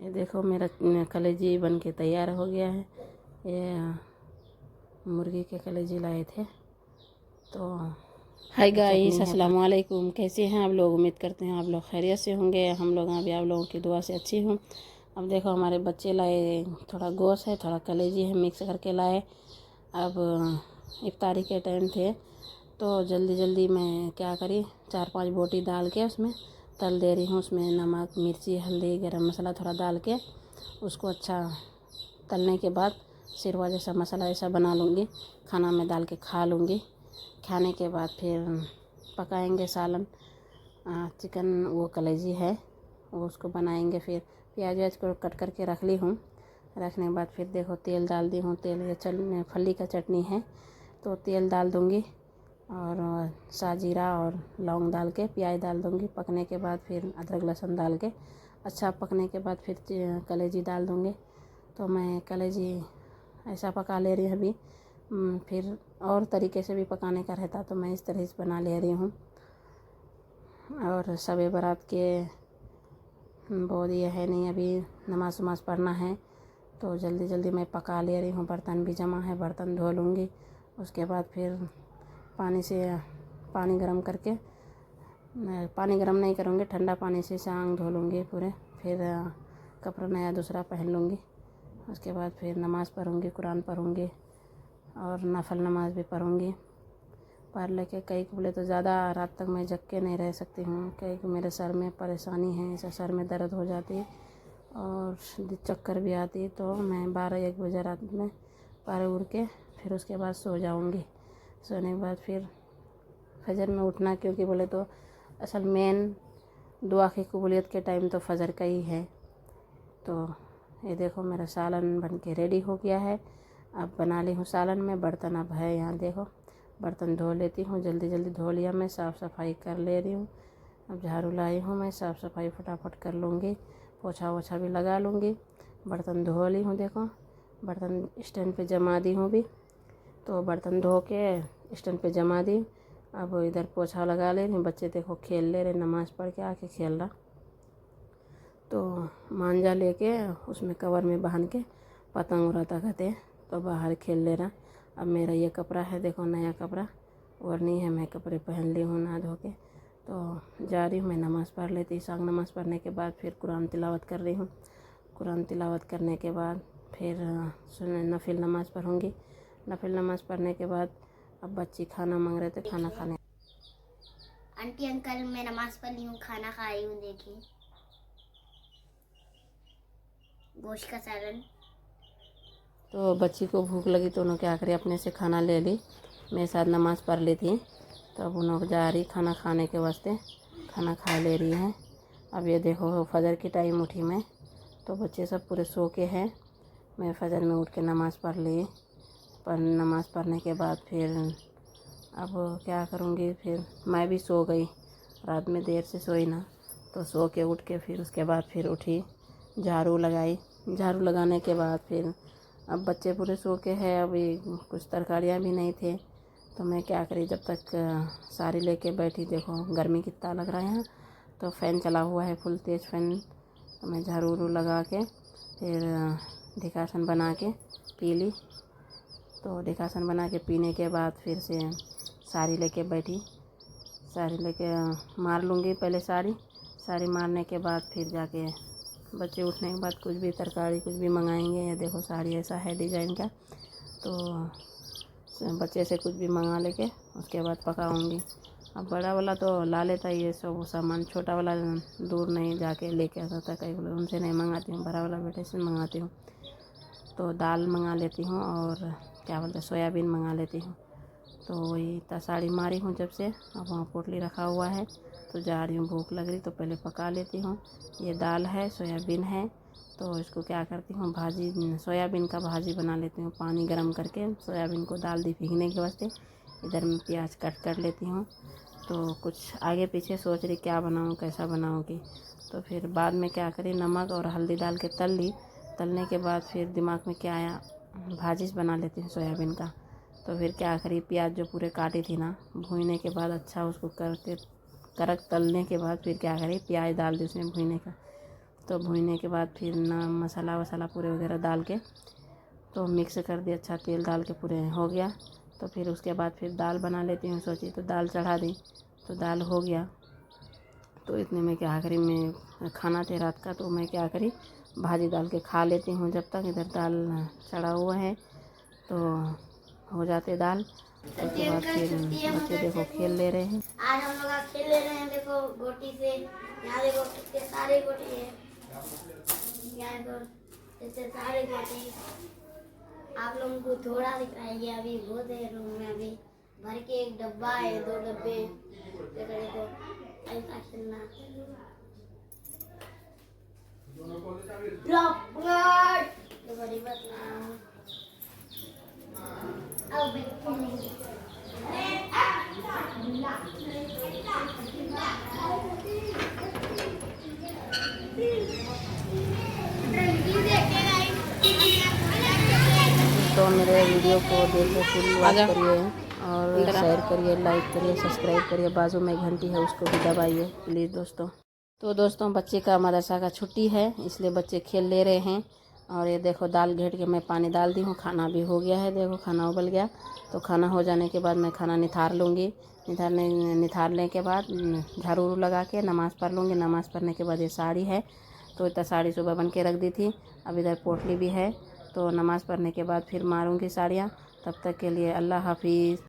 ये देखो मेरा कलेजी बन के तैयार हो गया है। ये मुर्गी के कलेजी लाए थे। तो हाय गाइस, अस्सलाम वालेकुम। कैसे हैं आप लोग? उम्मीद करते हैं आप लोग खैरियत से होंगे। हम लोग अभी आप लोगों की दुआ से अच्छी हूँ। अब देखो हमारे बच्चे लाए, थोड़ा गोश्त है, थोड़ा कलेजी है, मिक्स करके लाए। अब इफ्तारी के टाइम थे तो जल्दी जल्दी मैं क्या करी, 4-5 बोटी डाल के उसमें तल दे रही हूँ। उसमें नमक, मिर्ची, हल्दी, गरम मसाला थोड़ा डाल के उसको अच्छा तलने के बाद सिरवा जैसा मसाला ऐसा बना लूँगी, खाना में डाल के खा लूँगी। खाने के बाद फिर पकाएंगे सालन, चिकन वो कलेजी है वो उसको बनाएंगे। फिर प्याज व्याज को कट करके रख ली हूँ। रखने के बाद फिर देखो तेल डाल दी हूँ। तेल ये फली का चटनी है तो तेल डाल दूँगी और साजीरा और लौंग डाल के प्याज डाल दूँगी। पकने के बाद फिर अदरक लहसुन डाल के अच्छा पकने के बाद फिर कलेजी डाल दूँगी। तो मैं कलेजी ऐसा पका ले रही हूँ अभी। फिर और तरीके से भी पकाने का रहता तो मैं इस तरह से बना ले रही हूँ। और शब बारात के बहुत ये है नहीं, अभी नमाज वमाज पढ़ना है तो जल्दी जल्दी मैं पका ले रही हूँ। बर्तन भी जमा है, बर्तन धो लूँगी। उसके बाद फिर पानी गरम करके, पानी गरम नहीं करूँगी, ठंडा पानी से आंग धो लूँगी पूरे। फिर कपड़ा नया दूसरा पहन लूँगी। उसके बाद फिर नमाज़ पढ़ूँगी, कुरान पढ़ूँगी और नफल नमाज भी पढ़ूँगी। पढ़ लेके कई बोले तो ज़्यादा रात तक मैं जग के नहीं रह सकती हूँ, क्योंकि मेरे सर में परेशानी है, ऐसा सर में दर्द हो जाती है और चक्कर भी आती है। तो मैं 12-1 बजे रात में पढ़ उड़ के फिर उसके बाद सो जाऊँगी। सोने के बाद फिर फजर में उठना, क्योंकि बोले तो असल मेन दुआ की कबूलियत के टाइम तो फजर का ही है। तो ये देखो मेरा सालन बन के रेडी हो गया है। अब बना ली हूँ सालन में। बर्तन अब है यहाँ, देखो बर्तन धो लेती हूँ। जल्दी जल्दी धो लिया, मैं साफ़ सफाई कर ले रही हूँ। अब झाड़ू लाई हूँ, मैं साफ़ सफाई फटाफट कर लूँगी, पोछा वोछा भी लगा लूँगी। बर्तन धो ली हूँ, देखो बर्तन स्टैंड पे जमा दी हूँ भी। तो बर्तन धो के स्टैंड पे जमा दी। अब इधर पोछा लगा ले रही हूँ। बच्चे देखो खेल ले रहे, नमाज़ पढ़ के आके खेल रहा। तो मांझा लेके उसमें कवर में बांध के पतंग उड़ाता कहते, तो बाहर खेल ले रहा। अब मेरा ये कपड़ा है, देखो नया कपड़ा ओढ़नी है, मैं कपड़े पहन ली हूँ नहा धो के। तो जा रही हूँ मैं नमाज़ पढ़ लेती। शाम नमाज़ पढ़ने के बाद फिर कुरान तिलावत कर रही हूँ। कुरान तिलावत करने के बाद फिर नफिल नमाज़ पढ़ूँगी। नफिल नमाज़ पढ़ने के बाद अब बच्ची खाना मांग रहे थे, खाना खाने। आंटी अंकल मैं नमाज पढ़ ली हूँ, खाना खाई हूँ, देखिए गोश्त का सालन। तो बच्ची को भूख लगी तो उन्होंने क्या करी, अपने से खाना ले ली। मेरे साथ नमाज़ पढ़ ली थी तो अब उन्होंने जा रही खाना खाने के वास्ते, खाना खा ले रही हैं। अब ये देखो फजर की टाइम उठी मैं, तो बच्चे सब पूरे सो के हैं। मैं फजर में उठ के नमाज़ पढ़ ली। नमाज़ पढ़ने के बाद फिर अब क्या करूँगी, फिर मैं भी सो गई। रात में देर से सोई ना, तो सो के उठ के फिर उसके बाद फिर उठी, झाड़ू लगाई। झाड़ू लगाने के बाद फिर अब बच्चे पूरे सो के हैं। अभी कुछ तरकारियाँ भी नहीं थे तो मैं क्या करी, जब तक सारी लेके बैठी। देखो गर्मी कितना लग रहा है यहाँ, तो फ़ैन चला हुआ है, फुल तेज़ फ़ैन। तो मैं झाड़ू उड़ू लगा के फिर डिकासन बना के पी ली। तो डिकासन बना के पीने के बाद फिर से सारी लेके बैठी। सारी लेके मार लूँगी पहले सारी मारने के बाद फिर जाके बच्चे उठने के बाद कुछ भी तरकारी कुछ भी मंगाएंगे। या देखो साड़ी ऐसा है डिज़ाइन का, तो बच्चे से कुछ भी मंगा लेके उसके बाद पकाऊंगी। अब बड़ा वाला तो ला लेता है ये सब सामान, छोटा वाला दूर नहीं जाके लेके आता था, कई बोले उनसे नहीं मंगाती हूँ, बड़ा वाला बेटे से मंगाती हूँ। तो दाल मंगा लेती हूँ और क्या बोलते सोयाबीन मंगा लेती हूँ। तो वही साड़ी मारी हूँ जब से, अब वहाँ पोटली रखा हुआ है तो जा रही हूँ। भूख लग रही तो पहले पका लेती हूँ। ये दाल है, सोयाबीन है, तो इसको क्या करती हूँ भाजी, सोयाबीन का भाजी बना लेती हूँ। पानी गरम करके सोयाबीन को डाल दी भीगने के वास्ते। इधर मैं प्याज कट कर लेती हूँ। तो कुछ आगे पीछे सोच रही क्या बनाऊँ, कैसा बनाऊँगी। तो फिर बाद में क्या करी, नमक और हल्दी डाल के तल ली। तलने के बाद फिर दिमाग में क्या आया, भाजी बना लेती हूँ सोयाबीन का। तो फिर क्या करी, प्याज जो पूरे काटी थी ना, भूनने के बाद अच्छा उसको करके करक तलने के बाद फिर क्या करी, प्याज डाल दी उसमें भूनने का। तो भूनने के बाद फिर नमक मसाला वसाला पूरे वगैरह डाल के तो मिक्स कर दिया, अच्छा तेल डाल के पूरे हो गया। तो फिर उसके बाद फिर दाल बना लेती हूँ, सोची तो दाल चढ़ा दी, तो दाल हो गया। तो इतने में क्या करी, मैं खाना थे रात का, तो मैं क्या करी भाजी डाल के खा लेती हूँ जब तक इधर दाल चढ़ा हुआ है तो हो जाते दाल। तो उसके बाद फिर बच्चे देखो खेल ले रहे हैं। आज हम लोग खेल ले रहे हैं, देखो गोटी से। यहाँ देखो कितने सारे गोटी है, यहाँ देखो इतने सारे गोटी। आप लोगों को थोड़ा दिखाएंगे, अभी बहुत है रूम में, अभी भर के एक डब्बा है, 2 डब्बे। देखो ऐसा खेलना। देखो रिवर्स अब तो मेरे वीडियो को देखिए, फुल वॉच करिए और शेयर करिए, लाइक करिए, सब्सक्राइब करिए, बाजू में घंटी है उसको भी दबाइए प्लीज़ दोस्तों। तो दोस्तों बच्चे का मदरसा का छुट्टी है, इसलिए बच्चे खेल ले रहे हैं। और ये देखो दाल घेट के मैं पानी डाल दी हूँ, खाना भी हो गया है, देखो खाना उबल गया। तो खाना हो जाने के बाद मैं खाना निथार लूँगी। निथारने के बाद झाड़ू लगा के नमाज़ पढ़ लूँगी। नमाज़ पढ़ने के बाद ये साड़ी है, तो इतना साड़ी सुबह बन के रख दी थी, अब इधर पोटली भी है। तो नमाज़ पढ़ने के बाद फिर मारूंगी साड़ियाँ। तब तक के लिए अल्लाह हाफिज़।